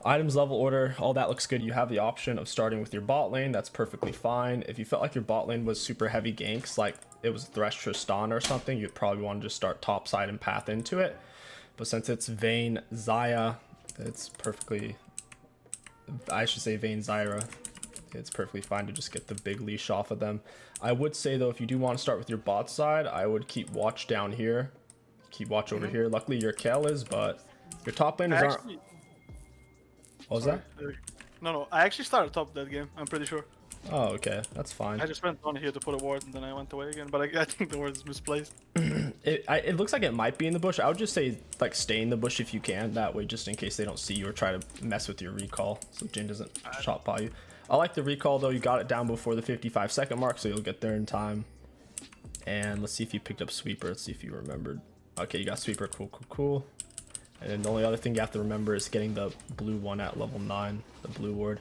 Items level order, all that looks good. You have the option of starting with your bot lane. That's perfectly fine. If you felt like your bot lane was super heavy ganks, like it was Thresh Tristan or something, you'd probably want to just start top side and path into it. But since it's Vayne Xayah, it's perfectly, I should say Vayne Zyra, it's perfectly fine to just get the big leash off of them. I would say though, if you do want to start with your bot side, I would keep watch down here, keep watch over here. Luckily your Kayle is, but your top laners aren't. What was that? No, I actually started top of that game, I'm pretty sure. Oh, okay, that's fine. I just went on here to put a ward and then I went away again, but I think the ward is misplaced. It looks like it might be in the bush. I would just say like stay in the bush if you can, that way just in case they don't see you or try to mess with your recall so Jhin doesn't shot by you. I like the recall though, you got it down before the 55-second mark, so you'll get there in time. And let's see if you picked up sweeper. Let's see if you remembered. Okay, you got sweeper. Cool. And then the only other thing you have to remember is getting the blue one at level 9, the blue ward.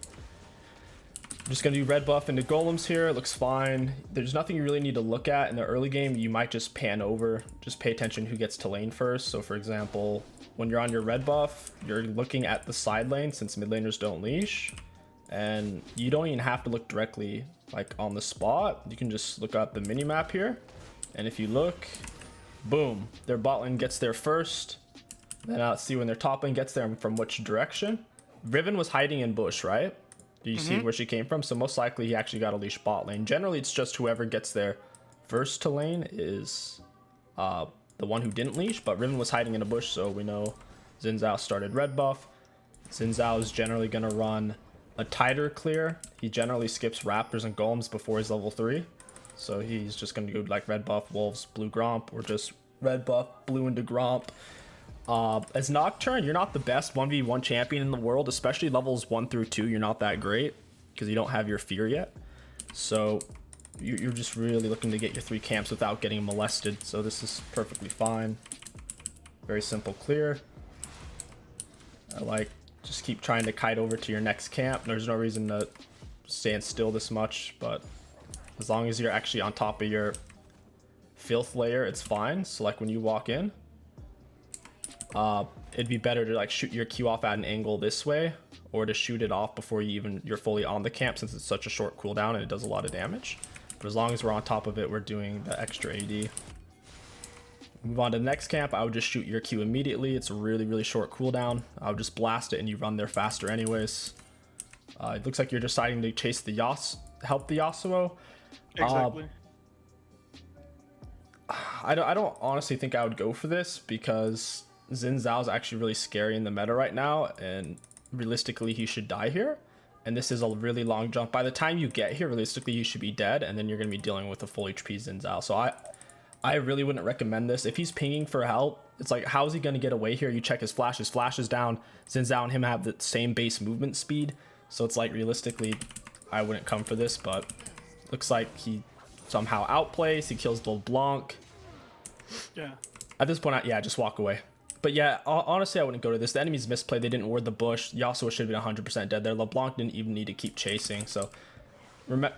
I'm just gonna do red buff into golems here. It looks fine. There's nothing you really need to look at in the early game. You might just pan over, just pay attention who gets to lane first. So for example, when you're on your red buff, you're looking at the side lane since mid laners don't leash, and you don't even have to look directly like on the spot. You can just look at the mini map here, and if you look, boom, their bot lane gets there first. Then let's see when their top lane gets there and from which direction. Riven was hiding in bush, right? Do you see where she came from? So most likely he actually got a leash bot lane. Generally, it's just whoever gets there first to lane is the one who didn't leash. But Riven was hiding in a bush, so we know Xin Zhao started red buff. Xin Zhao is generally going to run a tighter clear. He generally skips raptors and golems before he's level 3. So he's just going to go like red buff, wolves, blue gromp, or just red buff, blue into gromp. As Nocturne, you're not the best 1v1 champion in the world, especially levels 1 through 2. You're not that great because you don't have your fear yet. So you're just really looking to get your 3 camps without getting molested. So this is perfectly fine. Very simple clear. I like just keep trying to kite over to your next camp. There's no reason to stand still this much, but as long as you're actually on top of your filth layer, it's fine. So like when you walk in, it'd be better to like shoot your Q off at an angle this way, or to shoot it off before you're fully on the camp, since it's such a short cooldown and it does a lot of damage. But as long as we're on top of it, we're doing the extra AD. Move on to the next camp. I would just shoot your Q immediately. It's a really short cooldown. I would just blast it and you run there faster anyways. It looks like you're deciding to chase the help the Yasuo. Exactly. I don't honestly think I would go for this because Xin Zhao is actually really scary in the meta right now, and realistically he should die here, and this is a really long jump. By the time you get here, realistically you should be dead, and then you're going to be dealing with a full HP Xin Zhao. So I really wouldn't recommend this. If he's pinging for help, it's like, how is he going to get away here? You check his flash is down. Xin Zhao and him have the same base movement speed, so it's like realistically I wouldn't come for this. But looks like he somehow outplays. He kills the LeBlanc. Yeah, at this point, yeah, just walk away. But yeah, honestly, I wouldn't go to this. The enemy's misplayed. They didn't ward the bush. Yasuo should have been 100% dead there. LeBlanc didn't even need to keep chasing. So remember,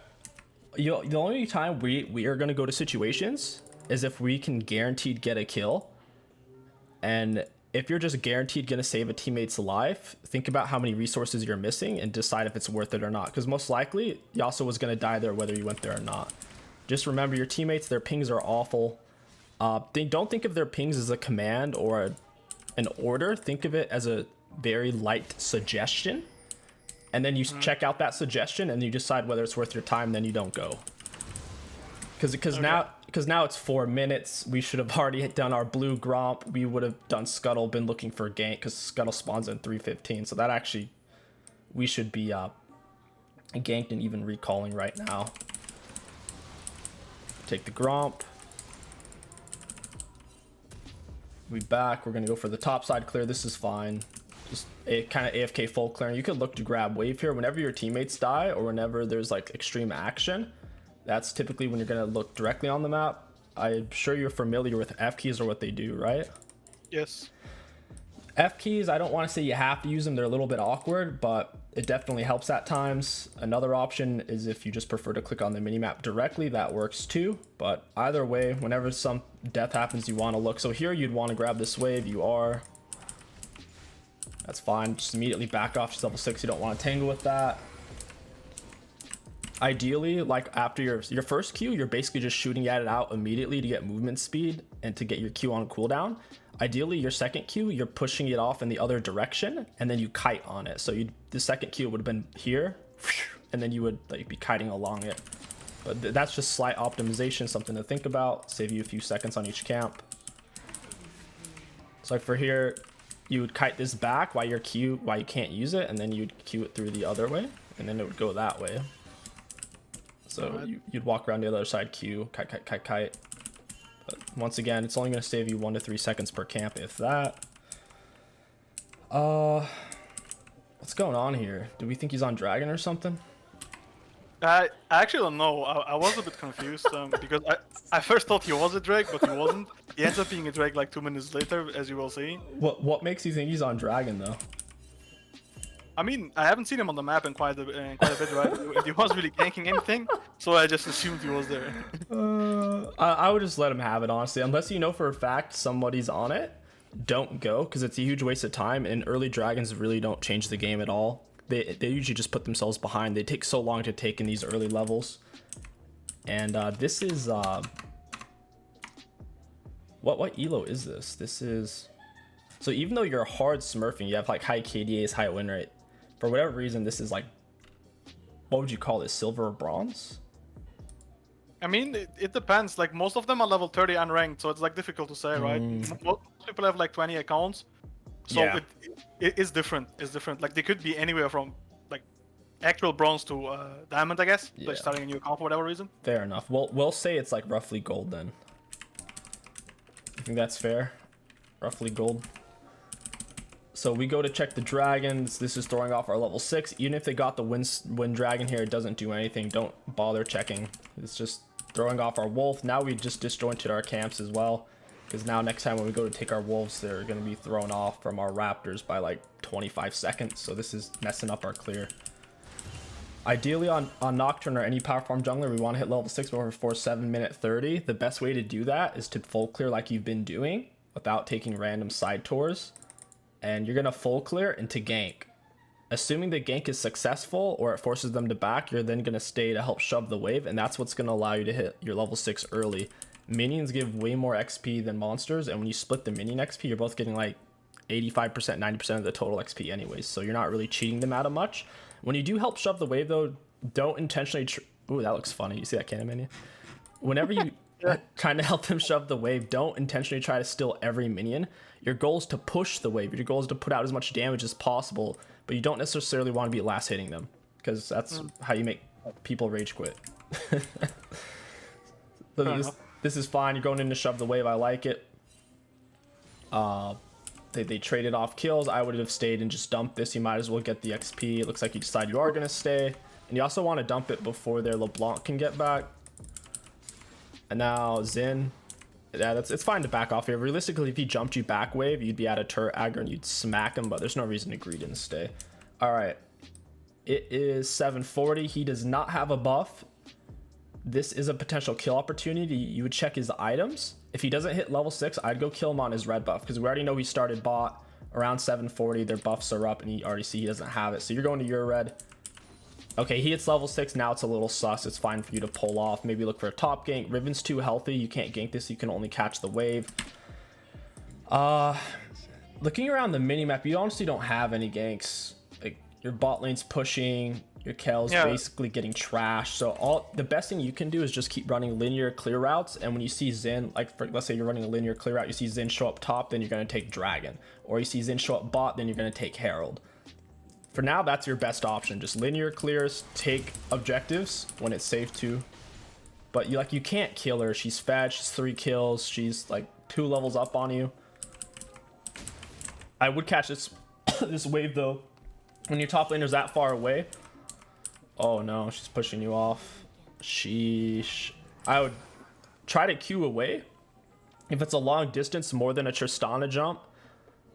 the only time we are going to go to situations is if we can guaranteed get a kill. And if you're just guaranteed going to save a teammate's life, think about how many resources you're missing and decide if it's worth it or not. Because most likely, Yasuo was going to die there whether you went there or not. Just remember, your teammates, their pings are awful. Don't think of their pings as a command or an order. Think of it as a very light suggestion, and then you check out that suggestion and you decide whether it's worth your time. Then you don't go, because now it's 4 minutes. We should have already done our blue gromp. We would have done scuttle, been looking for gank, because scuttle spawns in 3:15. So that actually, we should be ganked and even recalling right now. Take the gromp. We back. We're gonna go for the top side clear. This is fine. Just a kind of AFK full clearing. You could look to grab wave here whenever your teammates die or whenever there's like extreme action. That's typically when you're gonna look directly on the map. I'm sure you're familiar with F keys or what they do, right? Yes. F keys, I don't want to say you have to use them. They're a little bit awkward, but it definitely helps at times. Another option is if you just prefer to click on the minimap directly, that works too. But either way, whenever some death happens, you want to look. So here you'd want to grab this wave. You are. That's fine. Just immediately back off. She's level 6. You don't want to tangle with that. Ideally, like after your first Q, you're basically just shooting at it out immediately to get movement speed and to get your Q on cooldown. Ideally, your second Q, you're pushing it off in the other direction, and then you kite on it. So the second Q would have been here, and then you would like be kiting along it. But that's just slight optimization, something to think about. Save you a few seconds on each camp. So like for here, you would kite this back while you can't use it, and then you'd Q it through the other way, and then it would go that way. So you'd walk around the other side, Q, kite, kite, kite. But once again, it's only going to save you 1 to 3 seconds per camp, if that. What's going on here? Do we think he's on Dragon or something? I actually don't know. I was a bit confused because I first thought he was a Drake, but he wasn't. He ends up being a Drake like 2 minutes later, as you will see. What makes you think he's on Dragon, though? I mean, I haven't seen him on the map in quite a bit, right? He wasn't really ganking anything, so I just assumed he was there. I would just let him have it, honestly. Unless you know for a fact somebody's on it, don't go, because it's a huge waste of time, and early Dragons really don't change the game at all. They usually just put themselves behind. They take so long to take in these early levels. And this is... What elo is this? This is... So even though you're hard smurfing, you have like high KDAs, high win rate. For whatever reason, this is like... What would you call this? Silver or bronze? I mean, it depends. Like, most of them are level 30 unranked, so it's like difficult to say, right? Most people have like 20 accounts. So yeah. it is different. It's different. Like, they could be anywhere from like actual bronze to diamond, I guess. Yeah. Like starting a new account for whatever reason. Fair enough. We'll say it's like roughly gold then. I think that's fair. Roughly gold. So we go to check the dragons. This is throwing off our level 6. Even if they got the win dragon here, it doesn't do anything. Don't bother checking. It's just throwing off our wolf. Now we just disjointed our camps as well. Because now next time when we go to take our wolves, they're going to be thrown off from our raptors by like 25 seconds. So this is messing up our clear. Ideally on Nocturne or any power farm jungler, we want to hit level 6 before 7 30. The best way to do that is to full clear like you've been doing without taking random side tours. And you're going to full clear into gank. Assuming the gank is successful or it forces them to back, you're then going to stay to help shove the wave. And that's what's going to allow you to hit your level 6 early. Minions give way more XP than monsters, and when you split the minion XP, you're both getting like 85%, 90% of the total XP anyways, so you're not really cheating them out of much. When you do help shove the wave though, don't intentionally ooh, that looks funny. You see that cannon minion? Whenever you trying to help them shove the wave, don't intentionally try to steal every minion. Your goal is to push the wave. Your goal is to put out as much damage as possible, but you don't necessarily want to be last hitting them, because that's how you make people rage quit. So this is fine. You're going in to shove the wave. I like it. They traded off kills. I would have stayed and just dumped this. You might as well get the XP. It looks like you decide you are going to stay. And you also want to dump it before their LeBlanc can get back. And now Xin. Yeah, it's fine to back off here. Realistically, if he jumped you back wave, you'd be at a turret aggro and you'd smack him, but there's no reason to greed and stay. All right. It is 740. He does not have a buff. This is a potential kill opportunity. You would check his items. If he doesn't hit level 6, I'd go kill him on his red buff, because we already know he started bot around 740. Their buffs are up, and you already see he doesn't have it. So you're going to your red. Okay, he hits level 6. Now it's a little sus. It's fine for you to pull off. Maybe look for a top gank. Riven's too healthy. You can't gank this. You can only catch the wave. Looking around the minimap, you honestly don't have any ganks. Like, your bot lane's pushing. Your Kel's basically getting trashed. So the best thing you can do is just keep running linear clear routes. And when you see Xin, like let's say you're running a linear clear route, you see Xin show up top, then you're going to take Dragon. Or you see Xin show up bot, then you're going to take Herald. For now, that's your best option. Just linear clears, take objectives when it's safe to. But you can't kill her. She's fed. She's 3 kills. She's like 2 levels up on you. I would catch this this wave though. When your top laner's that far away. Oh no, she's pushing you off. Sheesh. I would try to Q away. If it's a long distance, more than a Tristana jump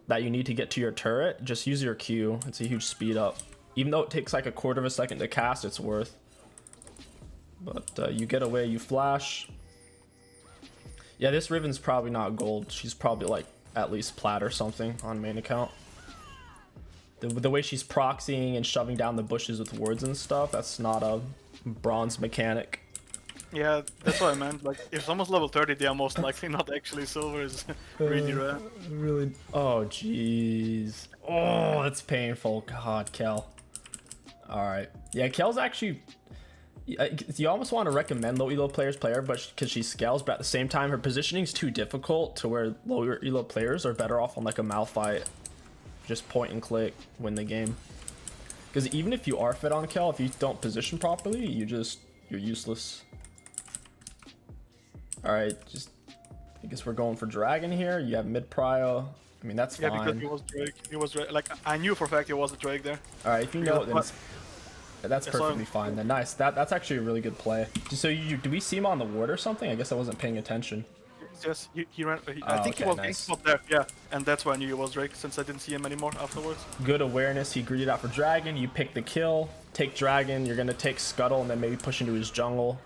that you need to get to your turret, just use your Q. It's a huge speed up. Even though it takes like a quarter of a second to cast, it's worth. But you get away, you flash. Yeah, this Riven's probably not gold. She's probably like at least plat or something on main account. The way she's proxying and shoving down the bushes with wards and stuff, that's not a bronze mechanic. Yeah, that's what I meant. Like, if someone's level 30, they are most likely not actually silver. Is really rare. Really? Oh, jeez. Oh, that's painful. God, Kel. All right. Yeah, Kel's actually... You almost want to recommend low elo players play her, but because she scales, but at the same time, her positioning is too difficult to where lower elo players are better off on like a Malphite. Just point and click, win the game. Because even if you are fit on Kel, if you don't position properly, you're useless. All right, I guess we're going for Dragon here. You have mid prio. I mean, that's fine. Yeah, because he was Drake. He was Drake. Like, I knew for a fact he was a Drake there. All right, if you know it, then that's perfectly fine. Then nice. That's actually a really good play. So do we see him on the ward or something? I guess I wasn't paying attention. Yes, he ran. I think he was nice. Up there. Yeah, and that's why I knew he was Drake, since I didn't see him anymore afterwards. Good awareness. He greeted out for Dragon. You pick the kill. Take Dragon. You're gonna take Scuttle and then maybe push into his jungle.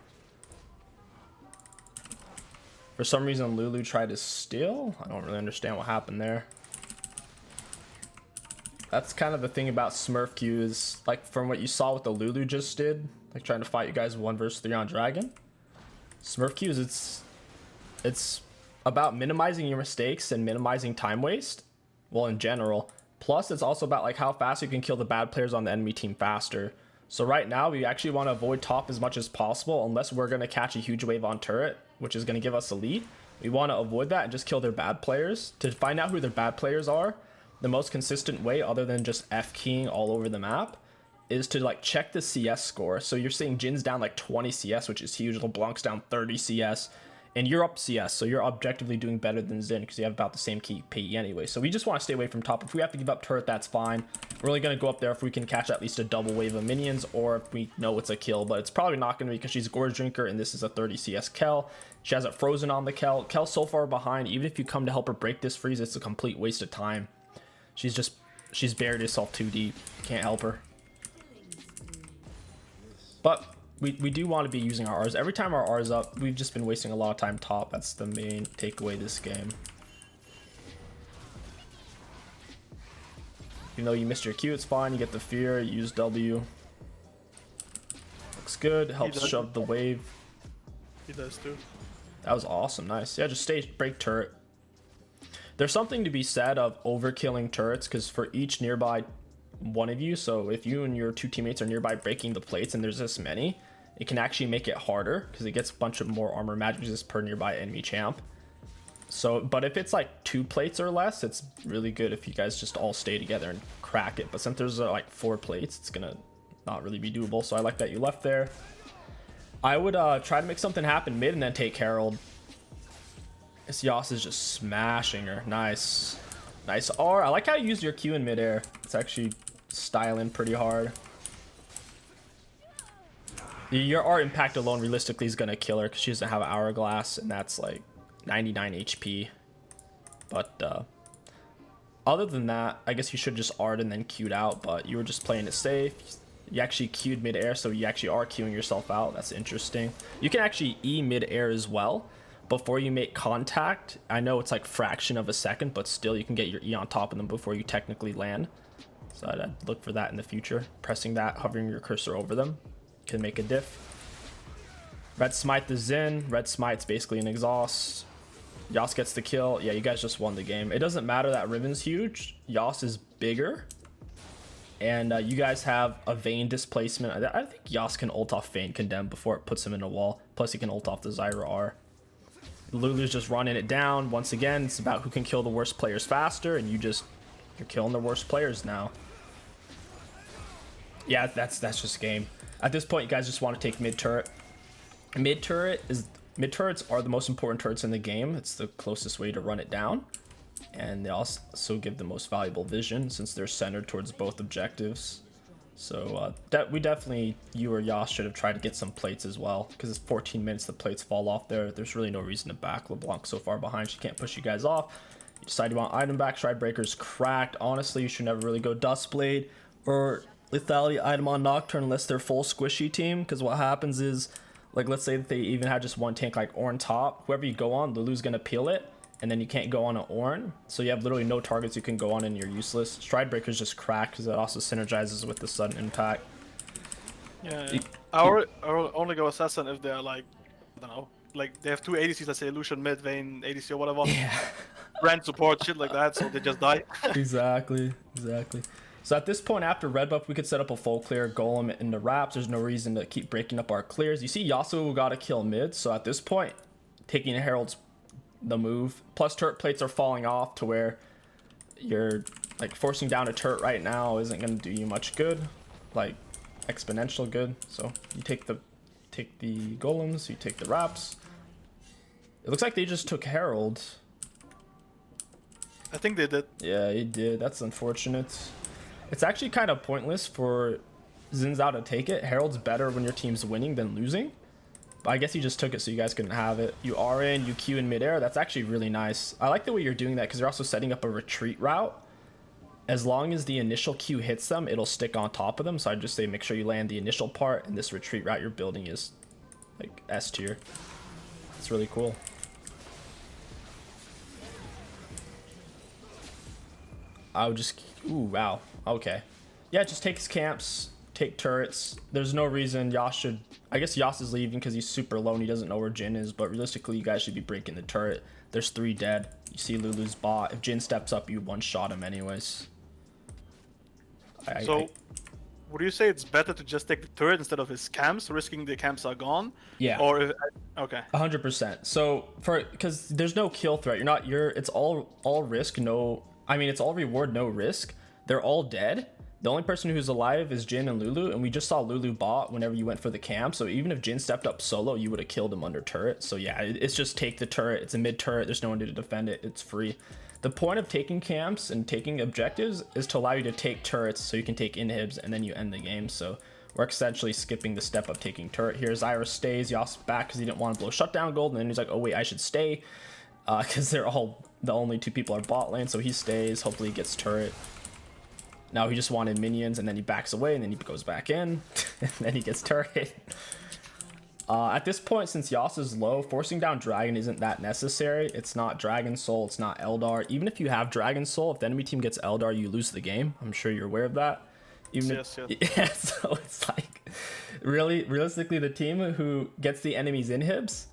For some reason, Lulu tried to steal. I don't really understand what happened there. That's kind of the thing about Smurf Q is, like, from what you saw what the Lulu just did, like trying to fight you guys 1 versus 3 on Dragon. Smurf Q is it's about minimizing your mistakes and minimizing time waste. Well, in general. Plus, it's also about like how fast you can kill the bad players on the enemy team faster. So right now, we actually want to avoid top as much as possible, unless we're going to catch a huge wave on turret, which is going to give us a lead. We want to avoid that and just kill their bad players. To find out who their bad players are, the most consistent way, other than just F-keying all over the map, is to like check the CS score. So you're seeing Jin's down like 20 CS, which is huge. LeBlanc's down 30 CS. And you're up CS, so you're objectively doing better than Xin because you have about the same KPE anyway. So we just want to stay away from top. If we have to give up turret, that's fine. We're only going to go up there if we can catch at least a double wave of minions, or if we know it's a kill. But it's probably not going to be because she's Gorge Drinker and this is a 30 CS Kel. She has it frozen on the Kel. Kel's so far behind, even if you come to help her break this freeze, it's a complete waste of time. She's buried herself too deep. Can't help her. But we do want to be using our R's. Every time our R's up, we've just been wasting a lot of time top. That's the main takeaway this game. Even though you missed your Q, it's fine. You get the fear, use W. Looks good. Helps shove the wave. He does too. That was awesome. Nice. Yeah, just break turret. There's something to be said of overkilling turrets, because for each nearby one of you, so if you and your 2 teammates are nearby breaking the plates and there's this many, it can actually make it harder because it gets a bunch of more armor magic resist per nearby enemy champ. So, but if it's like 2 plates or less, it's really good if you guys just all stay together and crack it. But since there's like 4 plates, it's gonna not really be doable. So I like that you left there. I would try to make something happen mid and then take Herald. This Yas is just smashing her. Nice. Nice R. I like how you used your Q in midair. It's actually styling pretty hard. Your R impact alone realistically is going to kill her because she doesn't have Hourglass, and that's like 99 HP. But other than that, I guess you should just R'd and then Q'd out, but you were just playing it safe. You actually Q'd midair, so you actually are Q'ing yourself out. That's interesting. You can actually E midair as well before you make contact. I know it's like fraction of a second, but still you can get your E on top of them before you technically land. So I'd look for that in the future. Pressing that, hovering your cursor over them can make a diff. Red Smite the Xin. Red Smite's basically an exhaust. Yas gets the kill. Yeah, you guys just won the game. It doesn't matter that Riven's huge. Yas is bigger. And you guys have a Vayne displacement. I think Yas can ult off Vayne Condemn before it puts him in a wall. Plus he can ult off the Zyra R. Lulu's just running it down. Once again, it's about who can kill the worst players faster, and you're killing the worst players now. Yeah, that's just game. At this point, you guys just want to take mid turret. Mid turrets are the most important turrets in the game. It's the closest way to run it down, and they also give the most valuable vision since they're centered towards both objectives. So you or Yas should have tried to get some plates as well, because it's 14 minutes, the plates fall off there. There's really no reason to back. LeBlanc so far behind, she can't push you guys off. You decide you want item back. Stride Breaker's cracked. Honestly, you should never really go Dustblade or Lethality item on Nocturne unless they're full squishy team, because what happens is, like, let's say that they even had just one tank like Ornn top, whoever you go on, Lulu's gonna peel it, and then you can't go on an Ornn, so you have literally no targets you can go on and you're useless. Stride Breaker's just cracked because it also synergizes with the sudden impact. Yeah. I will only go Assassin if they're like, I don't know, like they have two ADCs, let's say Lucian mid, Vayne ADC or whatever. Yeah. Brand support, shit like that, so they just die. Exactly. So at this point, after red buff, we could set up a full clear golem into wraps. There's no reason to keep breaking up our clears. You see Yasuo got to kill mid, so at this point, taking a Herald's the move. Plus turret plates are falling off to where you're like forcing down a turret right now isn't going to do you much good, like exponential good. So you take the golems, you take the wraps. It looks like they just took Herald. I think they did. Yeah, he did. That's unfortunate. It's actually kind of pointless for Xin Zhao to take it. Herald's better when your team's winning than losing. But I guess he just took it so you guys couldn't have it. You are in, you Q in midair. That's actually really nice. I like the way you're doing that because you're also setting up a retreat route. As long as the initial Q hits them, it'll stick on top of them. So I'd just say make sure you land the initial part, and this retreat route you're building is like S tier. It's really cool. I would just... Ooh, wow. Okay. Yeah, just take his camps, take turrets. There's no reason Yas should... I guess Yas is leaving because he's super low and he doesn't know where Jhin is, but realistically, you guys should be breaking the turret. There's 3 dead. You see Lulu's bot. If Jhin steps up, you one-shot him anyways. Would you say it's better to just take the turret instead of his camps, risking the camps are gone? Yeah. Or if, okay. 100%. So because there's no kill threat. It's all risk, no... I mean, it's all reward, no risk. They're all dead. The only person who's alive is Jhin and Lulu, and we just saw Lulu bot whenever you went for the camp. So even if Jhin stepped up solo, you would have killed him under turret. So yeah, it's just take the turret. It's a mid turret. There's no one to defend it. It's free. The point of taking camps and taking objectives is to allow you to take turrets so you can take inhibs and then you end the game. So we're essentially skipping the step of taking turret here. Zyra stays, Yas back because he didn't want to blow shutdown gold, and then he's like, oh wait, I should stay because they're all... The only 2 people are bot lane, so he stays. Hopefully he gets turret. Now he just wanted minions, and then he backs away, and then he goes back in, and then he gets turret. At this point, since Yas is low, forcing down Dragon isn't that necessary. It's not Dragon Soul, it's not Eldar. Even if you have Dragon Soul, if the enemy team gets Eldar, you lose the game. I'm sure you're aware of that. Yes. Yeah, so it's like, realistically, the team who gets the enemy's inhibs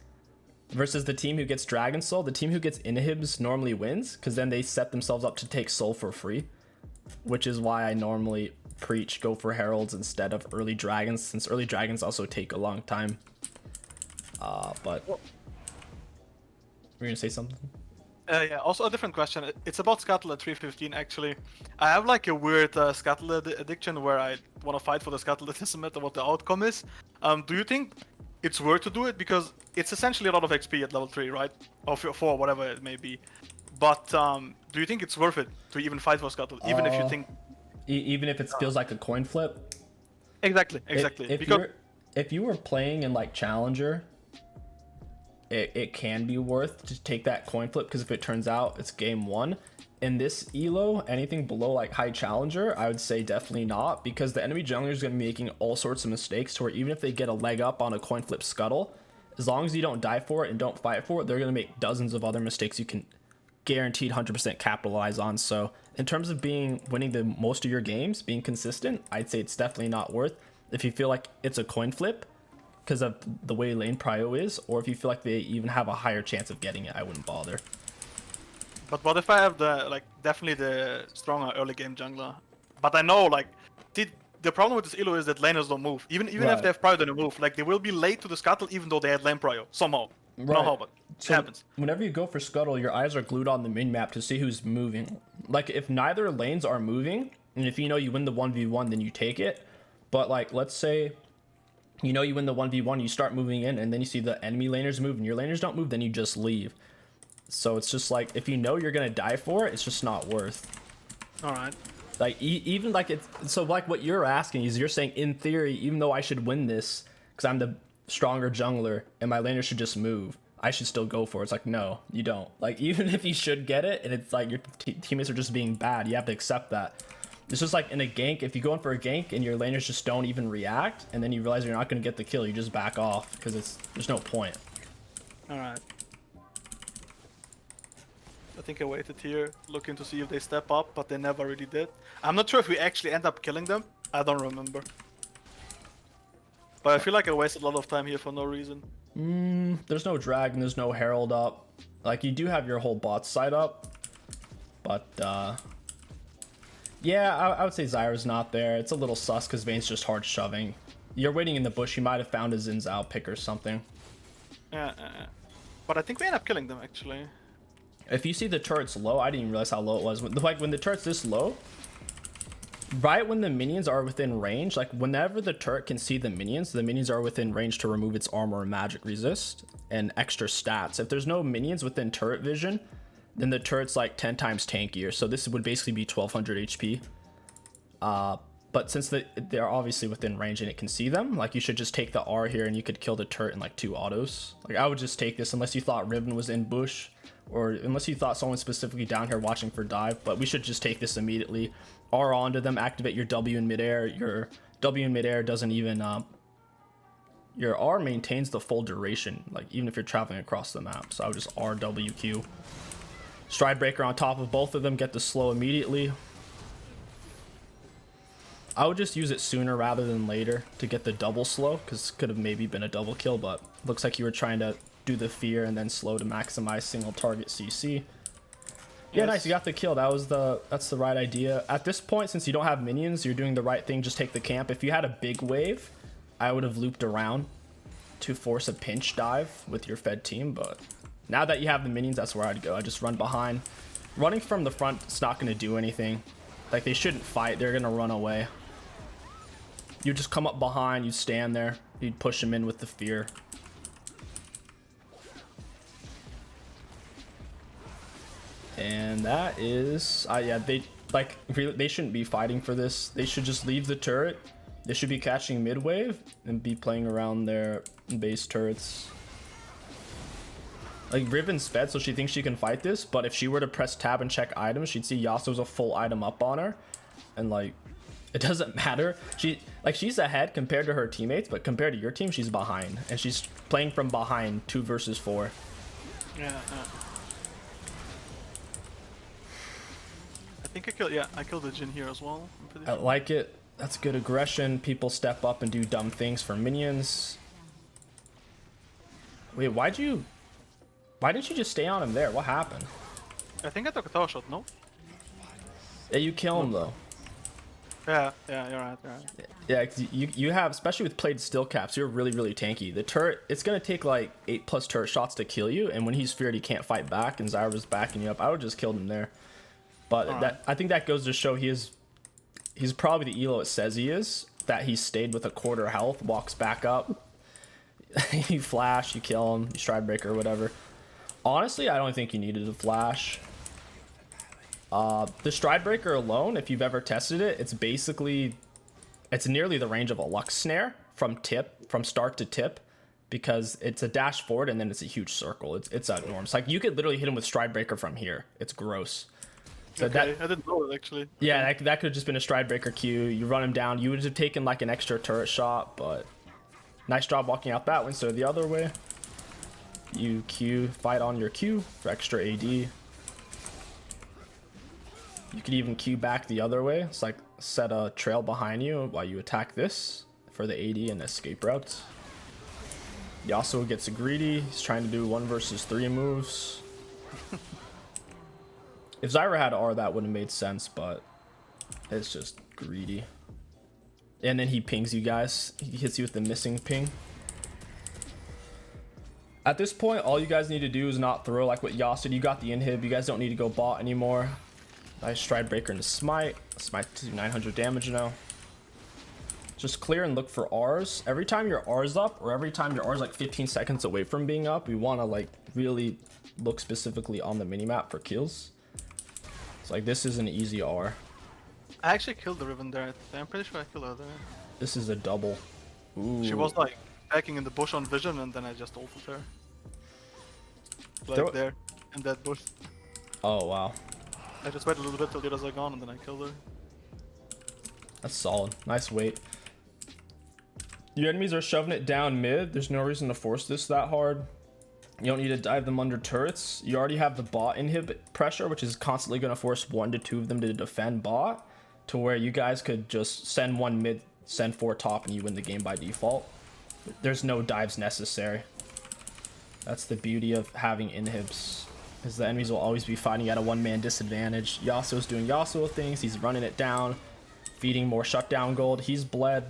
versus the team who gets Dragon Soul, the team who gets inhibs normally wins because then they set themselves up to take soul for free, which is why I normally preach go for heralds instead of early dragons, since early dragons also take a long time. But we're gonna say something. Yeah, also a different question. It's about Scuttle at 315 actually. I have like a weird Scuttle addiction where I want to fight for the Scuttle. It doesn't matter what the outcome is. Do you think it's worth to do it? Because it's essentially a lot of XP at level 3, right? Or 4, whatever it may be. But do you think it's worth it to even fight for Scuttle? Even if you think... Even if it feels like a coin flip? Exactly. If you were playing in like Challenger, it can be worth to take that coin flip, because if it turns out it's game 1. In this elo, anything below like high Challenger, I would say definitely not, because the enemy jungler is going to be making all sorts of mistakes to where even if they get a leg up on a coin flip scuttle, as long as you don't die for it and don't fight for it, they're going to make dozens of other mistakes you can guaranteed 100% capitalize on. So in terms of winning the most of your games, being consistent, I'd say it's definitely not worth. If you feel like it's a coin flip because of the way lane prio is, or if you feel like they even have a higher chance of getting it, I wouldn't bother. But what if I have definitely the stronger early game jungler? But I know the problem with this elo is that laners don't move. Even if they have prio, they don't move. Like they will be late to the scuttle even though they had lane prio somehow. Right. Not how, but it happens. Whenever you go for scuttle, your eyes are glued on the min map to see who's moving. Like if neither lanes are moving, and if you know you win the 1v1, then you take it. But like let's say you know you win the 1v1, you start moving in, and then you see the enemy laners move and your laners don't move, then you just leave. So it's just like, if you know you're gonna die for it, it's just not worth. All right. Like even like it's so like what you're asking is, you're saying in theory, even though I should win this because I'm the stronger jungler and my laner should just move, I should still go for it. It's like, no, you don't. Like even if you should get it and it's like your teammates are just being bad, you have to accept that. It's just like in a gank, if you go in for a gank and your laners just don't even react, and then you realize you're not gonna get the kill, you just back off because there's no point. All right. I think I waited here, looking to see if they step up, but they never really did. I'm not sure if we actually end up killing them. I don't remember. But I feel like I wasted a lot of time here for no reason. There's no dragon, there's no herald up. Like, you do have your whole bot side up. But, yeah, I would say Zyra's not there. It's a little sus because Vayne's just hard shoving. You're waiting in the bush, you might have found a Xin Zhao pick or something. Yeah, but I think we end up killing them, actually. If you see the turret's low, I didn't even realize how low it was. Like, when the turret's this low, right when the minions are within range, like, whenever the turret can see the minions are within range to remove its armor and magic resist and extra stats. If there's no minions within turret vision, then the turret's like 10 times tankier. So this would basically be 1200 HP. But since they're obviously within range and it can see them, like, you should just take the R here and you could kill the turret in like 2 autos. Like, I would just take this unless you thought Riven was in bush, or unless you thought someone specifically down here watching for dive. But we should just take this immediately. R onto them, activate your W in midair. Your W in midair doesn't even your R maintains the full duration, like even if you're traveling across the map. So I would just RWQ. Stride breaker on top of both of them, get the slow immediately. I would just use it sooner rather than later to get the double slow, because could have maybe been a double kill, but looks like you were trying to do the fear and then slow to maximize single target CC. Yeah, nice, you got the kill. That's the right idea. At this point, since you don't have minions, you're doing the right thing. Just take the camp. If you had a big wave, I would have looped around to force a pinch dive with your fed team, but now that you have the minions, that's where I'd go. I'd just run behind. Running from the front, it's not going to do anything. Like, they shouldn't fight. They're going to run away. You just come up behind, you stand there, you'd push them in with the fear. And that is, yeah, they shouldn't be fighting for this. They should just leave the turret. They should be catching mid wave and be playing around their base turrets. Like, Riven's fed, so she thinks she can fight this, but if she were to press tab and check items, she'd see Yasuo's a full item up on her, and like, it doesn't matter. She's ahead compared to her teammates, but compared to your team, she's behind. And she's playing from behind 2 versus 4. Yeah. I think I killed the Jhin here as well. I like it. That's good aggression. People step up and do dumb things for minions. Wait, why didn't you just stay on him there? What happened? I think I took a tower shot, no? Yeah, you kill him though. Yeah, you're right. Yeah, cause you have, especially with played still caps, you're really, really tanky. The turret, it's gonna take like 8+ turret shots to kill you, and when he's feared, he can't fight back, and Zyra was backing you up. I would just kill him there. But I think that goes to show he's probably the elo it says he is. That he stayed with a quarter health, walks back up, you flash, you kill him, you stride breaker or whatever. Honestly, I don't think you needed a flash. The stride breaker alone, if you've ever tested it, it's nearly the range of a Lux snare from start to tip, because it's a dash forward and then it's a huge circle. It's enormous. Like, you could literally hit him with stride breaker from here. It's gross. So okay, I didn't know it actually. Yeah, that could have just been a stride breaker Q. You run him down. You would have taken like an extra turret shot, but nice job walking out that way instead of the other way. You Q, fight on your Q for extra AD. You could even Q back the other way. It's like set a trail behind you while you attack this for the AD and escape routes. Yasuo gets greedy. He's trying to do 1 versus 3 moves. If Zyra had R, that would have made sense, but it's just greedy. And then he pings you guys. He hits you with the missing ping. At this point, all you guys need to do is not throw like what Yasuo did. You got the inhib. You guys don't need to go bot anymore. Nice stride breaker into smite. Smite to 900 damage now. Just clear and look for R's. Every time your R's up, or every time your R's like 15 seconds away from being up, we want to like really look specifically on the minimap for kills. It's like, this is an easy R. I actually killed the Riven there. I'm pretty sure I killed her there. This is a double. Ooh. She was like backing in the bush on vision, and then I just ulted her. Like there, in that bush. Oh, wow. I just waited a little bit till the others are gone, and then I killed her. That's solid. Nice wait. Your enemies are shoving it down mid. There's no reason to force this that hard. You don't need to dive them under turrets. You already have the bot inhib pressure, which is constantly going to force 1 to 2 of them to defend bot, to where you guys could just send 1 mid, send 4 top, and you win the game by default. There's no dives necessary. That's the beauty of having inhibs, is the enemies will always be fighting at a 1-man disadvantage. Yasuo's doing Yasuo things. He's running it down, feeding more shutdown gold. He's bled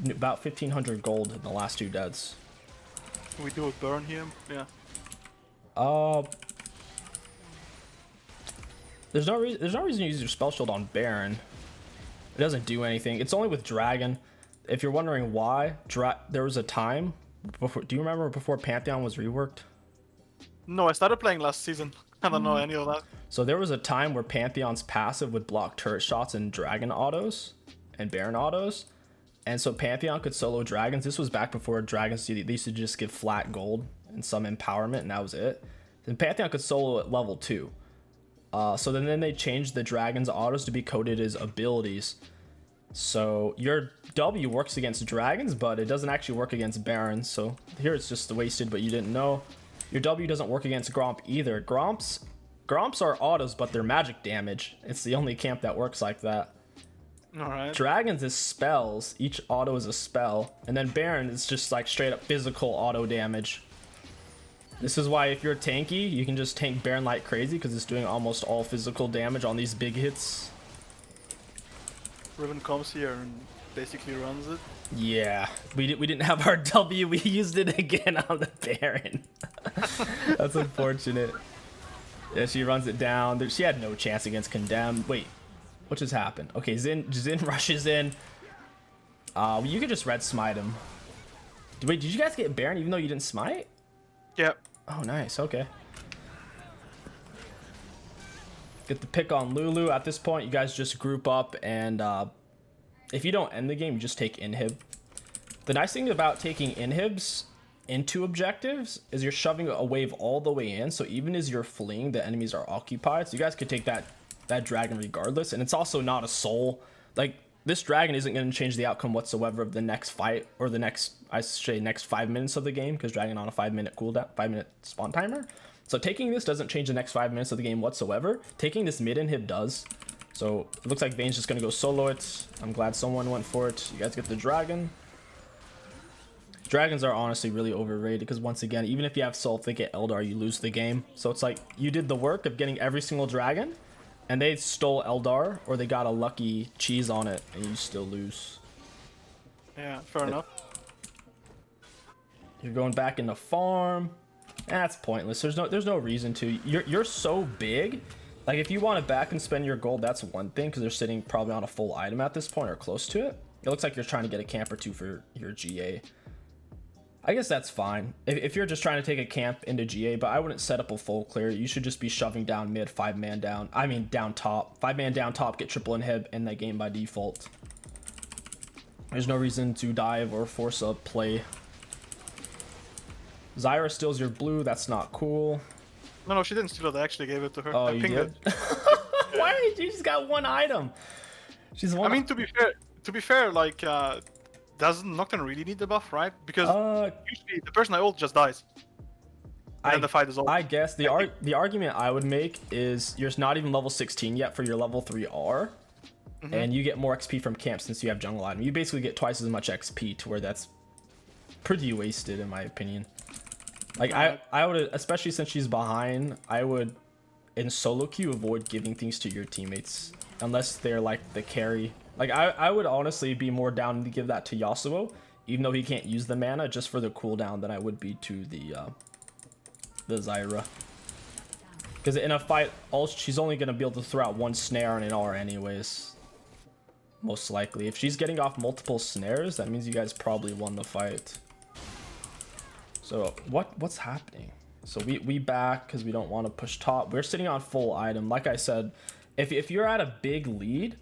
about 1,500 gold in the last 2 deads. Can we do a burn here? Yeah. There's no reason to use your spell shield on Baron. It doesn't do anything. It's only with Dragon. If you're wondering why, there was a time before. Do you remember before Pantheon was reworked? No, I started playing last season. I don't know any of that. So there was a time where Pantheon's passive would block turret shots and Dragon autos and Baron autos. And so Pantheon could solo dragons. This was back before dragons, they used to just give flat gold and some empowerment, and that was it. Then Pantheon could solo at level 2. So then they changed the dragon's autos to be coded as abilities. So your W works against dragons, but it doesn't actually work against barons. So here it's just wasted, but you didn't know. Your W doesn't work against Gromp either. Gromps are autos, but they're magic damage. It's the only camp that works like that. Alright. Dragons is spells. Each auto is a spell. And then Baron is just like straight up physical auto damage. This is why if you're tanky, you can just tank Baron like crazy, because it's doing almost all physical damage on these big hits. Riven comes here and basically runs it. Yeah, we didn't have our W. We used it again on the Baron. That's unfortunate. Yeah, she runs it down. She had no chance against Condemn. Wait. What just happened? Okay, Xin rushes in. You could just red smite him. Wait, did you guys get Baron even though you didn't smite? Yeah. Oh, nice. Okay. Get the pick on Lulu. At this point, you guys just group up, and if you don't end the game, you just take inhib. The nice thing about taking inhibs into objectives is you're shoving a wave all the way in, so even as you're fleeing, the enemies are occupied. So you guys could take that dragon regardless, and it's also not a soul. Like, this dragon isn't going to change the outcome whatsoever of the next fight, or the next, I say, next 5 minutes of the game, because dragon on a 5-minute cooldown, 5-minute spawn timer. So taking this doesn't change the next 5 minutes of the game whatsoever. Taking this mid inhib does. So it looks like Vayne's just going to go solo it. I'm glad someone went for it. You guys get the dragon. Dragons are honestly really overrated, because once again, even if you have Soul Thicket Eldar, you lose the game. So it's like you did the work of getting every single dragon, and they stole Eldar, or they got a lucky cheese on it, and you still lose. Yeah, fair enough. You're going back into farm. That's pointless. There's no reason to. You're so big. Like, if you want to back and spend your gold, that's one thing, because they're sitting probably on a full item at this point, or close to it. It looks like you're trying to get a camp or 2 for your GA. I guess that's fine if you're just trying to take a camp into GA, but I wouldn't set up a full clear. You should just be shoving down mid, 5-man down. I mean, down top. 5-man down top, get triple inhib, end that game by default. There's no reason to dive or force a play. Zyra steals your blue. That's not cool. No, she didn't steal it. I actually gave it to her. Oh, I you pinged did? it. Why? She just got 1 item. She's one. I mean, to be fair, like, doesn't Nocturne really need the buff, right? Because usually the person I ult just dies. And then the fight is over. I guess the argument I would make is you're not even level 16 yet for your level 3 R. And you get more XP from camp since you have jungle item. You basically get twice as much XP, to where that's pretty wasted in my opinion. Like, I would, especially since she's behind, I would in solo queue avoid giving things to your teammates unless they're like the carry. Like, I would honestly be more down to give that to Yasuo, even though he can't use the mana, just for the cooldown, than I would be to the Zyra. Because in a fight, she's only going to be able to throw out 1 snare and an R anyways. Most likely. If she's getting off multiple snares, that means you guys probably won the fight. So what's happening? So we back because we don't want to push top. We're sitting on full item. Like I said, if you're at a big lead,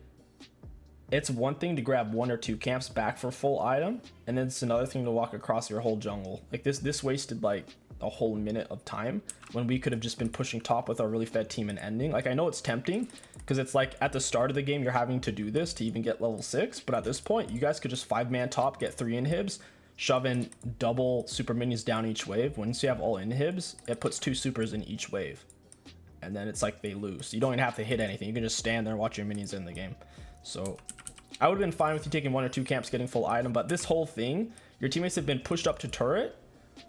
it's one thing to grab 1 or 2 camps back for full item, and then it's another thing to walk across your whole jungle. Like, this wasted like a whole minute of time when we could have just been pushing top with our really fed team and ending. Like, I know it's tempting because it's like at the start of the game you're having to do this to even get level 6, but at this point you guys could just 5-man top, get 3 inhibs, shoving double super minions down each wave. Once you have all inhibs, it puts 2 supers in each wave. And then it's like they lose. You don't even have to hit anything. You can just stand there and watch your minions in the game. So I would have been fine with you taking 1 or 2 camps, getting full item. But this whole thing, your teammates have been pushed up to turret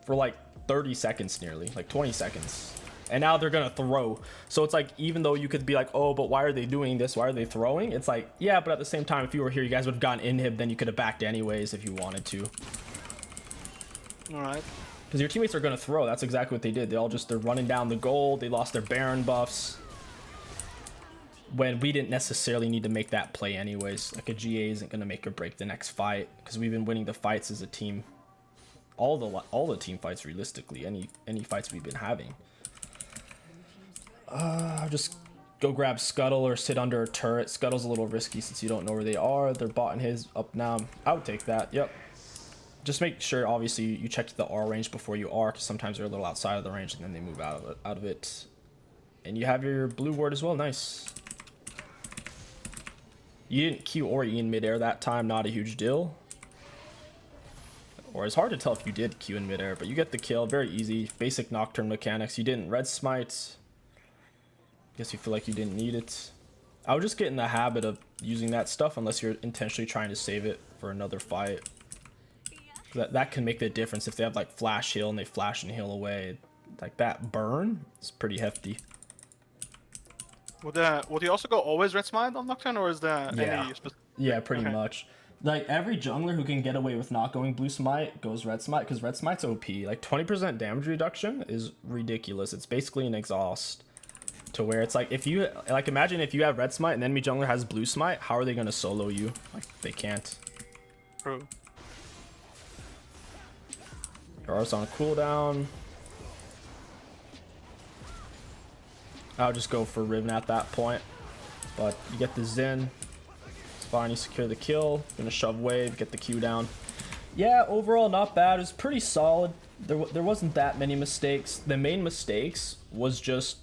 for like 30 seconds nearly, like 20 seconds. And now they're gonna throw. So it's like, even though you could be like, oh, but why are they doing this? Why are they throwing? It's like, yeah, but at the same time, if you were here, you guys would have gotten inhib, then you could have backed anyways if you wanted to. All right. Because your teammates are gonna throw. That's exactly what they did. They're running down the gold. They lost their Baron buffs. When we didn't necessarily need to make that play anyways. Like a GA isn't gonna make or break the next fight, because we've been winning the fights as a team. All the team fights realistically. Any fights we've been having. Just go grab Scuttle or sit under a turret. Scuttle's a little risky since you don't know where they are. They're bot and his up now. I would take that. Yep. Just make sure, obviously, you check the R range before you R, because sometimes they're a little outside of the range and then they move out of it. And you have your blue ward as well. Nice. You didn't Q or E in midair that time. Not a huge deal. Or it's hard to tell if you did Q in midair, but you get the kill. Very easy. Basic Nocturne mechanics. You didn't red smite. Guess you feel like you didn't need it. I would just get in the habit of using that stuff unless you're intentionally trying to save it for another fight. That can make the difference if they have like flash heal and they flash and heal away. Like that burn is pretty hefty. Would you also go always red smite on Nocturne, or is there any specific? Yeah, pretty much. Like every jungler who can get away with not going blue smite goes red smite, because red smite's OP. Like 20% damage reduction is ridiculous. It's basically an exhaust. To where it's like, if you like, imagine if you have red smite and enemy jungler has blue smite, how are they gonna solo you? Like they can't. True. Your R's on cooldown. I'll just go for Riven at that point. But you get the Zen. It's fine, you secure the kill. Gonna shove wave, get the Q down. Yeah, overall not bad. It was pretty solid. There wasn't that many mistakes. The main mistakes was just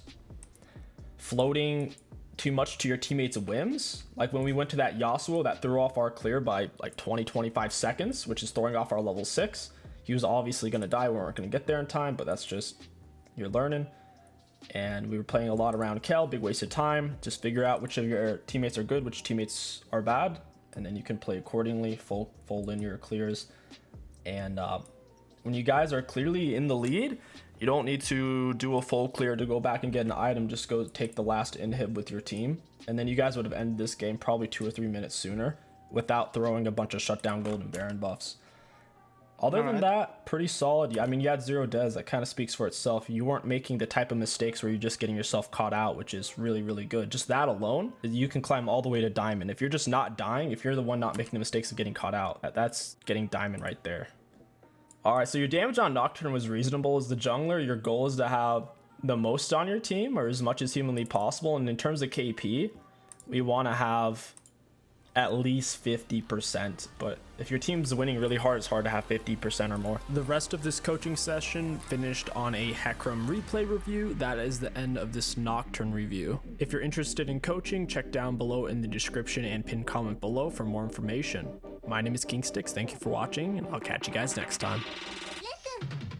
floating too much to your teammates' whims. Like when we went to that Yasuo that threw off our clear by like 20-25 seconds, which is throwing off our level 6. He was obviously going to die. We weren't going to get there in time, but that's just, you're learning. And we were playing a lot around Kel, big waste of time. Just figure out which of your teammates are good, which teammates are bad, and then you can play accordingly, full linear clears. And when you guys are clearly in the lead, you don't need to do a full clear to go back and get an item. Just go take the last inhib with your team. And then you guys would have ended this game probably 2 or 3 minutes sooner without throwing a bunch of shutdown gold and Baron buffs. Other than that, pretty solid. I mean, you had 0 des. That kind of speaks for itself. You weren't making the type of mistakes where you're just getting yourself caught out, which is really, really good. Just that alone, you can climb all the way to diamond. If you're just not dying, if you're the one not making the mistakes of getting caught out, that's getting diamond right there. Alright, so your damage on Nocturne was reasonable. As the jungler, your goal is to have the most on your team, or as much as humanly possible. And in terms of KP, we want to have at least 50%. But if your team's winning really hard, it's hard to have 50% or more. The rest of this coaching session finished on a Hecarim replay review. That is the end of this Nocturne review. If you're interested in coaching, check down below in the description and pinned comment below for more information. My name is KingStix. Thank you for watching, and I'll catch you guys next time. Listen.